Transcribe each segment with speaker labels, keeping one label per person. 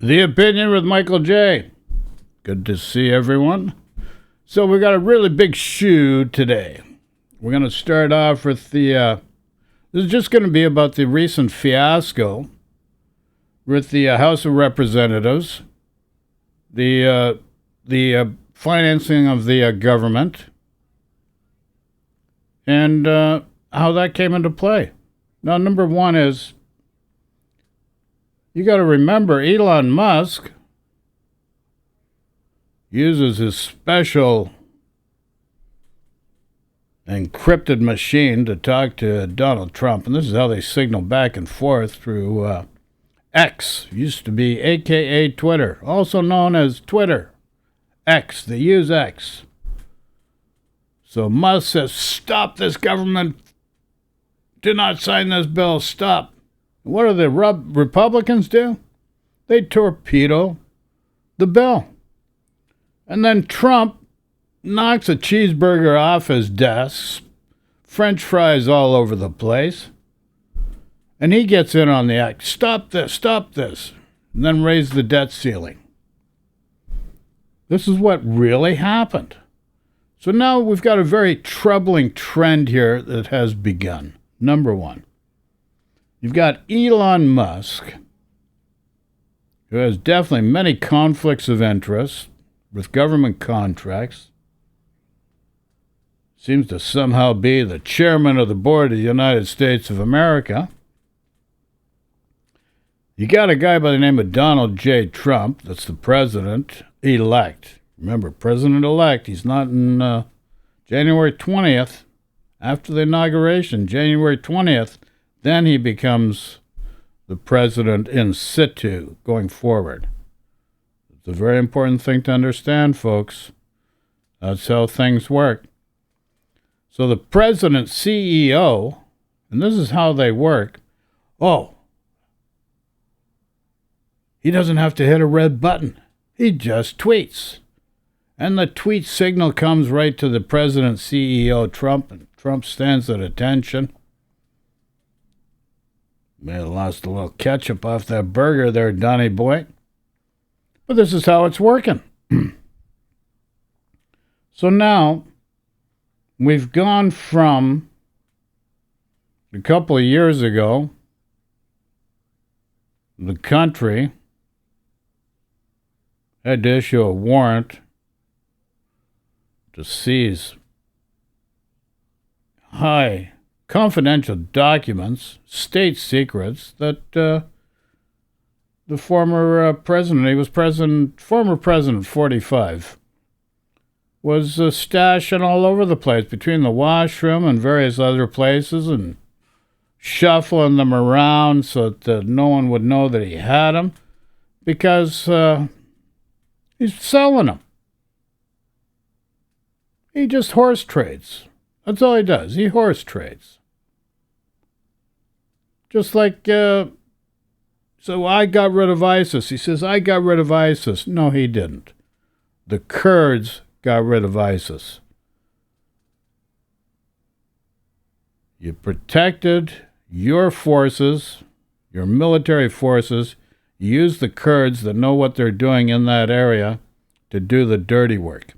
Speaker 1: The Opinion with Michael J. Good to see everyone. So we got a really big shoe today. We're going to start off with this is just going to be about the recent fiasco with the House of Representatives, the financing of the government, and how that came into play. Now, number one is, you got to remember, Elon Musk uses his special encrypted machine to talk to Donald Trump, and this is how they signal back and forth through X, used to be AKA Twitter, also known as Twitter. X, they use X. So Musk says, stop this government, do not sign this bill, stop. What do the Republicans do? They torpedo the bill. And then Trump knocks a cheeseburger off his desk, French fries all over the place, and he gets in on the act. Stop this, and then raise the debt ceiling. This is what really happened. So now we've got a very troubling trend here that has begun. Number one, you've got Elon Musk, who has definitely many conflicts of interest with government contracts, seems to somehow be the chairman of the board of the United States of America. You got a guy by the name of Donald J. Trump, that's the president-elect. Remember, president-elect, he's not in January 20th, after the inauguration, January 20th, then he becomes the president in situ going forward. It's a very important thing to understand, folks. That's how things work. So the president CEO, and this is how they work, he doesn't have to hit a red button. He just tweets. And the tweet signal comes right to the president CEO Trump, and Trump stands at attention. May have lost a little ketchup off that burger there, Donny boy. But this is how it's working. So now, we've gone from a couple of years ago, the country had to issue a warrant to seize high confidential documents, state secrets, that the former president, former president 45, was stashing all over the place, between the washroom and various other places, and shuffling them around so that no one would know that he had them, because he's selling them. He just horse trades. That's all he does. He horse trades. Just like, so I got rid of ISIS. He says, I got rid of ISIS. No, he didn't. The Kurds got rid of ISIS. You protected your forces, your military forces. You use the Kurds that know what they're doing in that area to do the dirty work.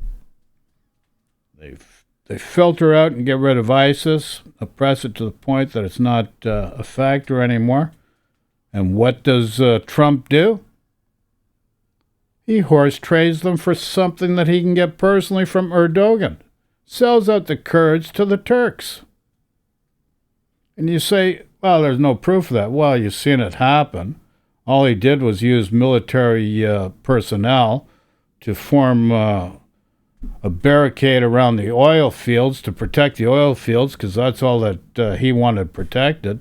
Speaker 1: They filter out and get rid of ISIS, oppress it to the point that it's not a factor anymore. And what does Trump do? He horse trades them for something that he can get personally from Erdogan. Sells out the Kurds to the Turks. And you say, well, there's no proof of that. Well, you've seen it happen. All he did was use military personnel to form a barricade around the oil fields to protect the oil fields, because that's all that he wanted protected.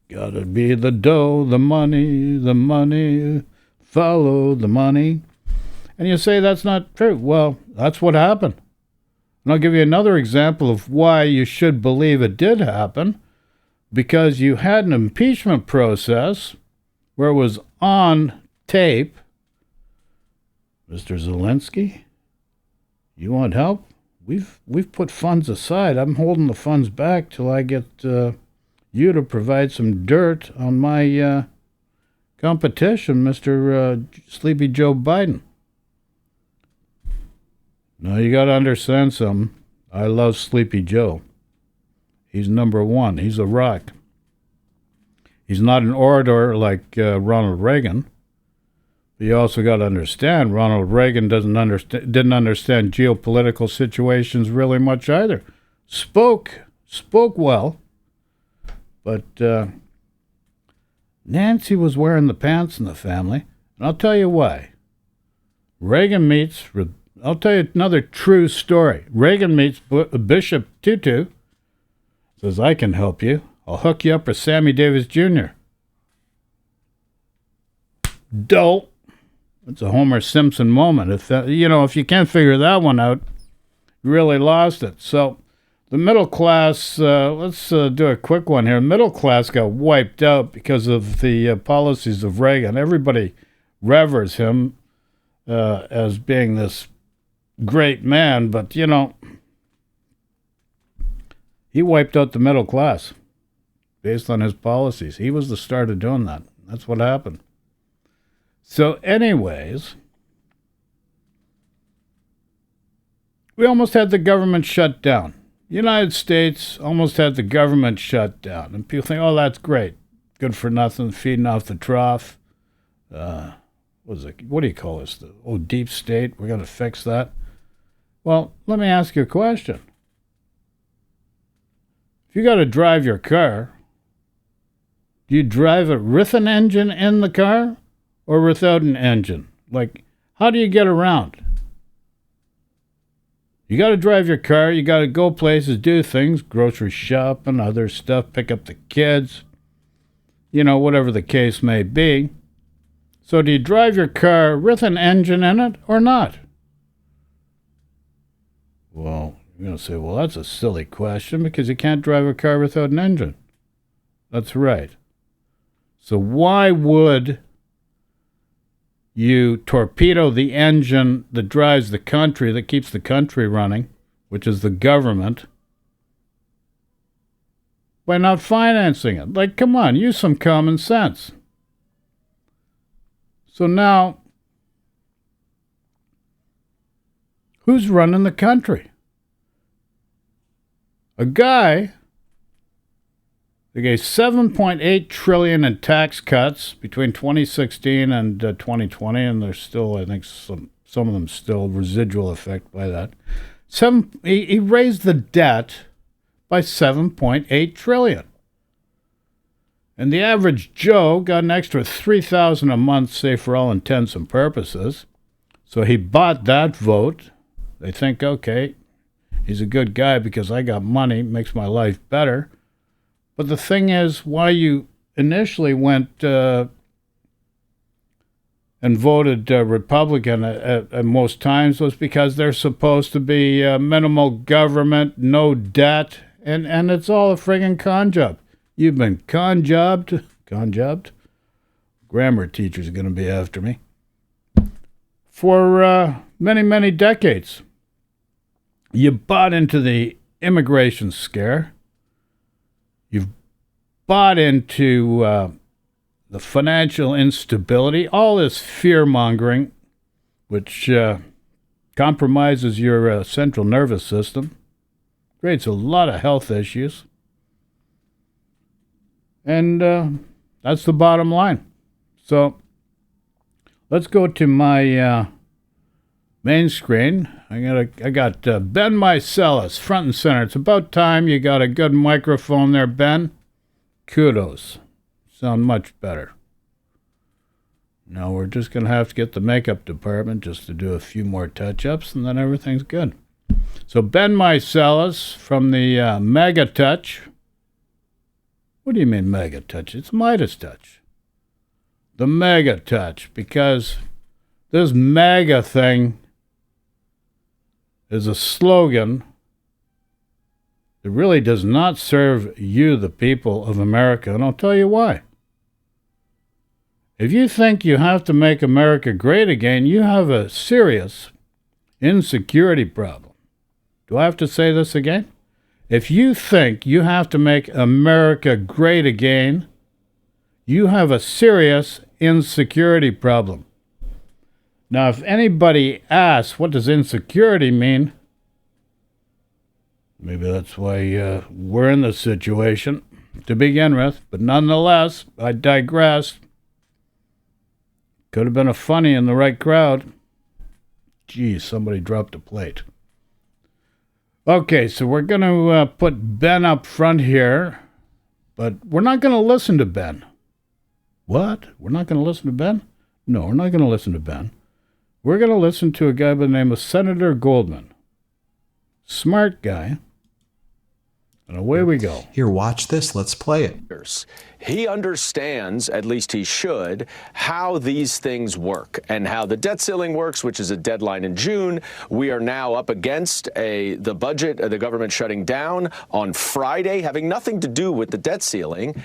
Speaker 1: Gotta be the dough, the money, follow the money. And you say that's not true. Well, that's what happened. And I'll give you another example of why you should believe it did happen, because you had an impeachment process where it was on tape. Mr. Zelensky, you want help? We've put funds aside. I'm holding the funds back till I get you to provide some dirt on my competition, Mr. Sleepy Joe Biden. Now, you got to understand something. I love Sleepy Joe. He's number one. He's a rock. He's not an orator like Ronald Reagan. But you also got to understand, Ronald Reagan didn't understand geopolitical situations really much either. Spoke well, but Nancy was wearing the pants in the family, and I'll tell you why. I'll tell you another true story. Reagan meets Bishop Tutu, says, I can help you. I'll hook you up with Sammy Davis Jr. Dope. It's a Homer Simpson moment. If you can't figure that one out, you really lost it. So the middle class, let's do a quick one here. Middle class got wiped out because of the policies of Reagan. Everybody reveres him as being this great man, but, he wiped out the middle class based on his policies. He was the start of doing that. That's what happened. So anyways, we almost had the government shut down. United States almost had the government shut down. And people think, oh, that's great. Good for nothing, feeding off the trough. What do you call this? Deep state. We're going to fix that. Well, let me ask you a question. If you got to drive your car, do you drive it with an engine in the car or without an engine? Like, how do you get around? You got to drive your car. You got to go places, do things, grocery shop and other stuff, pick up the kids, whatever the case may be. So do you drive your car with an engine in it or not? Well, you're going to say, well, that's a silly question because you can't drive a car without an engine. That's right. So why would you torpedo the engine that drives the country, that keeps the country running, which is the government, by not financing it? Like, come on, use some common sense. So now, who's running the country? A guy that gave $7.8 trillion in tax cuts between 2016 and 2020, and there's still, I think, some of them still residual effect by that. He raised the debt by $7.8 trillion. And the average Joe got an extra $3,000 a month, say, for all intents and purposes. So he bought that vote. They think, okay, he's a good guy because I got money, makes my life better. But the thing is, why you initially went and voted Republican at most times was because they're supposed to be minimal government, no debt, and it's all a friggin' con job. You've been con jobbed. Grammar teacher's going to be after me. For many, many decades. You bought into the immigration scare. You've bought into the financial instability, all this fear-mongering, which compromises your central nervous system, creates a lot of health issues. And that's the bottom line. So let's go to my main screen. I got Ben Mycelis front and center. It's about time you got a good microphone there, Ben. Kudos. Sound much better. Now we're just going to have to get the makeup department just to do a few more touch-ups, and then everything's good. So Ben Mycelis from the Mega Touch. What do you mean Mega Touch? It's Midas Touch. The Mega Touch, because this mega thing is a slogan that really does not serve you, the people of America, and I'll tell you why. If you think you have to make America great again, you have a serious insecurity problem. Do I have to say this again? If you think you have to make America great again, you have a serious insecurity problem. Now, if anybody asks, what does insecurity mean? Maybe that's why we're in this situation to begin with. But nonetheless, I digress. Could have been a funny in the right crowd. Geez, somebody dropped a plate. Okay, so we're going to put Ben up front here. But we're not going to listen to Ben. What? We're not going to listen to Ben? No, we're not going to listen to Ben. We're going to listen to a guy by the name of Senator Goldman. Smart guy. And away we go.
Speaker 2: Here, watch this. Let's play it.
Speaker 3: He understands, at least he should, how these things work and how the debt ceiling works, which is a deadline in June. We are now up against the budget, the government shutting down on Friday, having nothing to do with the debt ceiling.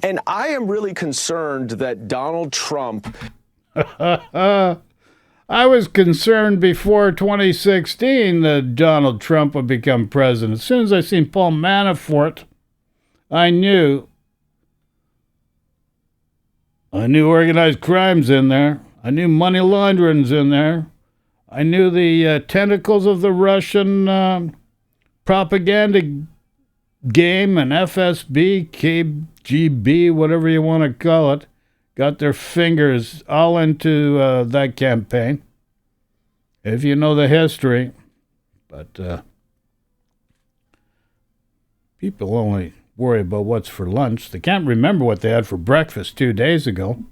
Speaker 3: And I am really concerned that Donald Trump...
Speaker 1: I was concerned before 2016 that Donald Trump would become president. As soon as I seen Paul Manafort, I knew organized crime's in there. I knew money laundering's in there. I knew the tentacles of the Russian propaganda game and FSB, KGB, whatever you want to call it. Got their fingers all into that campaign, if you know the history. But people only worry about what's for lunch. They can't remember what they had for breakfast 2 days ago.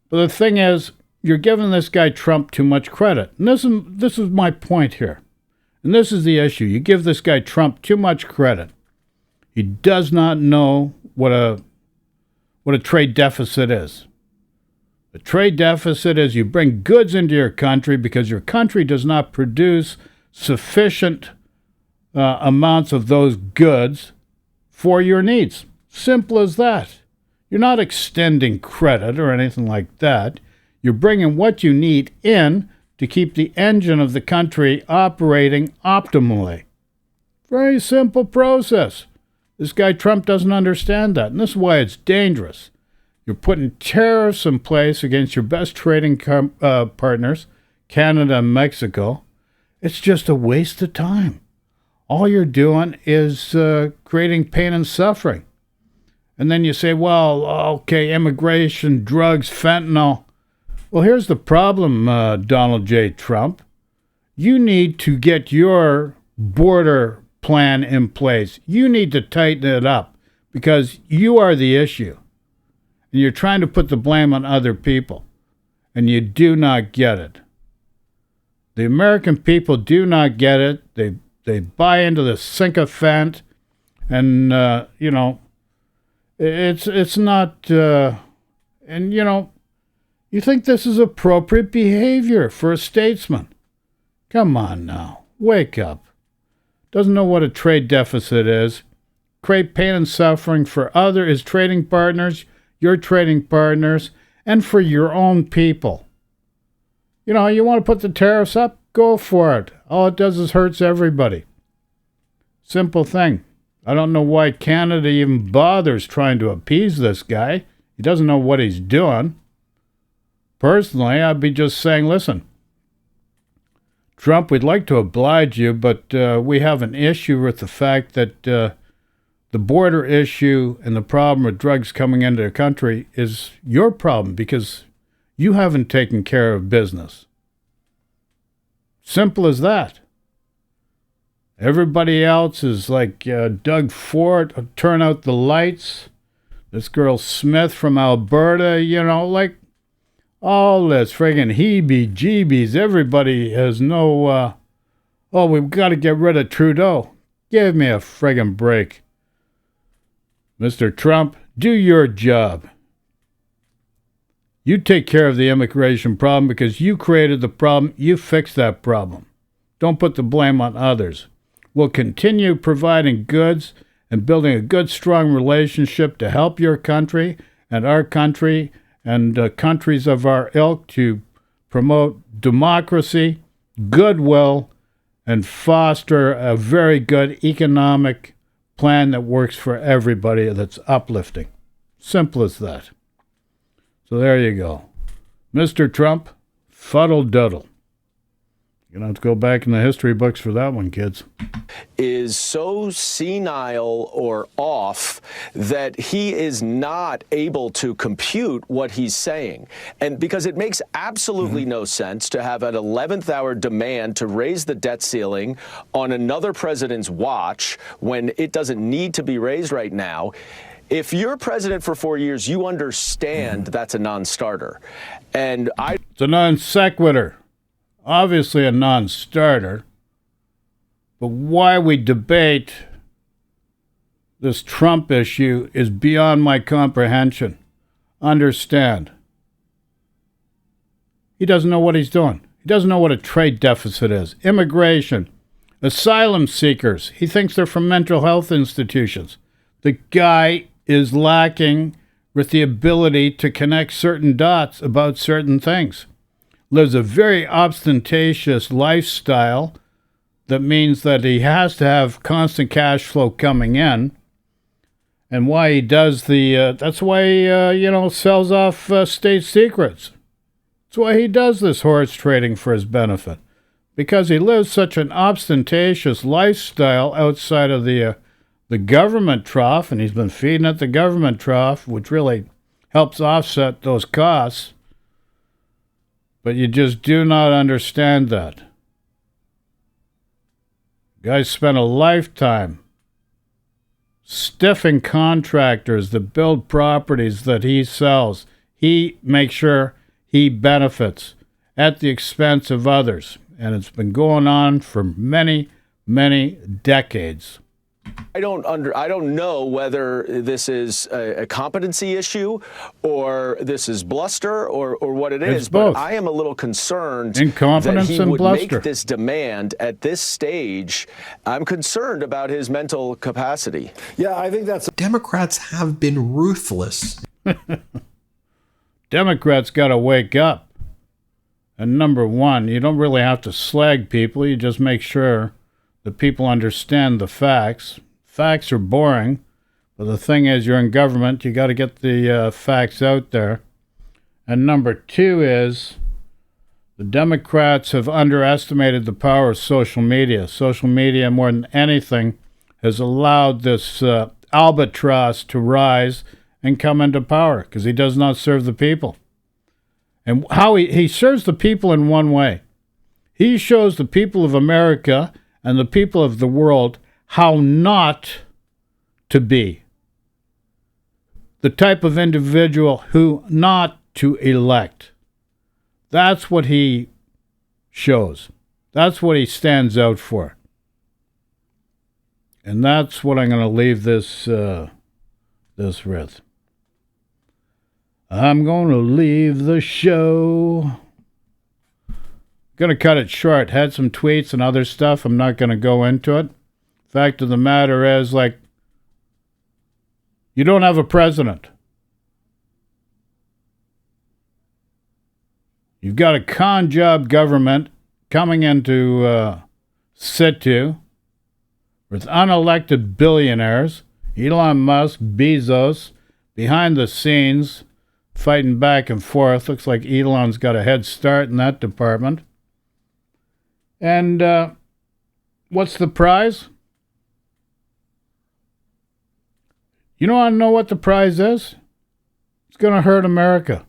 Speaker 1: But the thing is, you're giving this guy Trump too much credit. And this is my point here. And this is the issue. You give this guy Trump too much credit. He does not know what a trade deficit is. A trade deficit is you bring goods into your country because your country does not produce sufficient amounts of those goods for your needs. Simple as that. You're not extending credit or anything like that. You're bringing what you need in to keep the engine of the country operating optimally. Very simple process. This guy Trump doesn't understand that, and this is why it's dangerous. You're putting tariffs in place against your best trading partners, Canada and Mexico. It's just a waste of time. All you're doing is creating pain and suffering. And then you say, well, okay, immigration, drugs, fentanyl. Well, here's the problem, Donald J. Trump. You need to get your border plan in place. You need to tighten it up because you are the issue. And you're trying to put the blame on other people. And you do not get it. The American people do not get it. They buy into the sycophant. And, it's not, you think this is appropriate behavior for a statesman. Come on now. Wake up. Doesn't know what a trade deficit is. Create pain and suffering for his trading partners, your trading partners, and for your own people. You want to put the tariffs up? Go for it. All it does is hurts everybody. Simple thing. I don't know why Canada even bothers trying to appease this guy. He doesn't know what he's doing. Personally, I'd be just saying, listen, Trump, we'd like to oblige you, but we have an issue with the fact that the border issue and the problem with drugs coming into the country is your problem because you haven't taken care of business. Simple as that. Everybody else is like Doug Ford, turn out the lights. This girl Smith from Alberta, like all this friggin' heebie-jeebies. Everybody has no, we've got to get rid of Trudeau. Give me a friggin' break. Mr. Trump, do your job. You take care of the immigration problem because you created the problem. You fix that problem. Don't put the blame on others. We'll continue providing goods and building a good, strong relationship to help your country and our country and countries of our ilk to promote democracy, goodwill, and foster a very good economic plan that works for everybody that's uplifting. Simple as that. So there you go. Mr. Trump, fuddle duddle. You're going to have to go back in the history books for that one, kids.
Speaker 3: Is so senile or off that he is not able to compute what he's saying. And because it makes absolutely no sense to have an 11th hour demand to raise the debt ceiling on another president's watch when it doesn't need to be raised right now. If you're president for 4 years, you understand that's a non-starter.
Speaker 1: It's a non sequitur. Obviously a non-starter. But why we debate this Trump issue is beyond my comprehension. Understand. He doesn't know what he's doing. He doesn't know what a trade deficit is. Immigration. Asylum seekers. He thinks they're from mental health institutions. The guy is lacking with the ability to connect certain dots about certain things. Lives a very ostentatious lifestyle that means that he has to have constant cash flow coming in. And why he does that's why he, sells off state secrets. That's why he does this horse trading for his benefit. Because he lives such an ostentatious lifestyle outside of the government trough, and he's been feeding at the government trough, which really helps offset those costs. But you just do not understand that. Guys spent a lifetime stiffing contractors that build properties that he sells. He makes sure he benefits at the expense of others. And it's been going on for many, many decades.
Speaker 3: I don't know whether this is a competency issue or this is bluster or what it is.
Speaker 1: It's both.
Speaker 3: But I am a little concerned
Speaker 1: Incompetence
Speaker 3: that he
Speaker 1: and
Speaker 3: would
Speaker 1: bluster.
Speaker 3: make this demand at this stage. I'm concerned about his mental capacity.
Speaker 4: Yeah, I think that's...
Speaker 2: Democrats have been ruthless.
Speaker 1: Democrats got to wake up. And number one, you don't really have to slag people. You just make sure that people understand the facts. Facts are boring, but the thing is, you're in government. You got to get the facts out there. And number two is the Democrats have underestimated the power of social media. Social media, more than anything, has allowed this albatross to rise and come into power because he does not serve the people. And how he serves the people in one way. He shows the people of America and the people of the world how not to be. The type of individual who not to elect. That's what he shows. That's what he stands out for. And that's what I'm going to leave this with. I'm going to leave the show. Going to cut it short. Had some tweets and other stuff. I'm not going to go into it. Fact of the matter is, you don't have a president. You've got a con job government coming into situ with unelected billionaires, Elon Musk, Bezos, behind the scenes, fighting back and forth. Looks like Elon's got a head start in that department. And what's the prize? You don't want to know what the prize is? It's going to hurt America.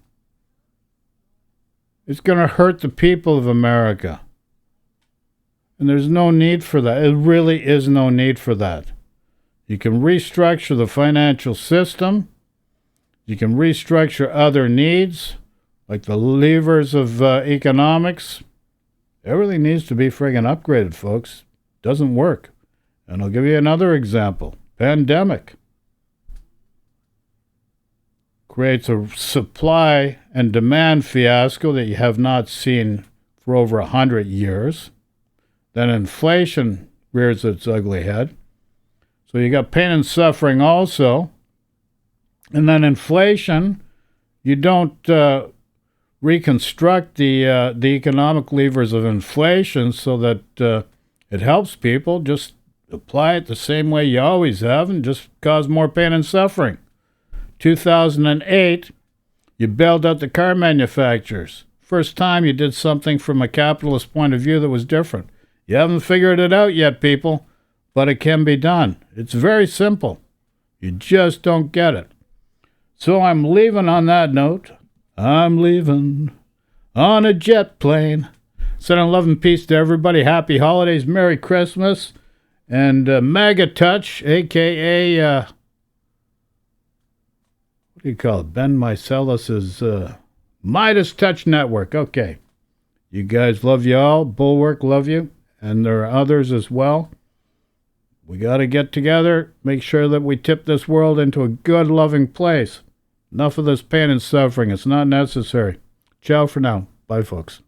Speaker 1: It's going to hurt the people of America. And there's no need for that. It really is no need for that. You can restructure the financial system. You can restructure other needs, like the levers of economics. Everything needs to be friggin' upgraded, folks. Doesn't work. And I'll give you another example. Pandemic. Creates a supply and demand fiasco that you have not seen for over 100 years. Then inflation rears its ugly head. So you got pain and suffering also. And then inflation, you don't reconstruct the economic levers of inflation so that it helps people. Just apply it the same way you always have and just cause more pain and suffering. 2008, You bailed out the car manufacturers. First time you did something from a capitalist point of view that was different. You haven't figured it out yet, people, but it can be done. It's very simple. You just don't get it. So I'm leaving on that note. I'm leaving on a jet plane. Sending love and peace to everybody. Happy holidays, Merry Christmas, and MAGA Touch, a.k.a. What do you call it? Ben Mycelis's Midas Touch Network. Okay. You guys, love you all. Bulwark, love you. And there are others as well. We got to get together, make sure that we tip this world into a good, loving place. Enough of this pain and suffering. It's not necessary. Ciao for now. Bye, folks.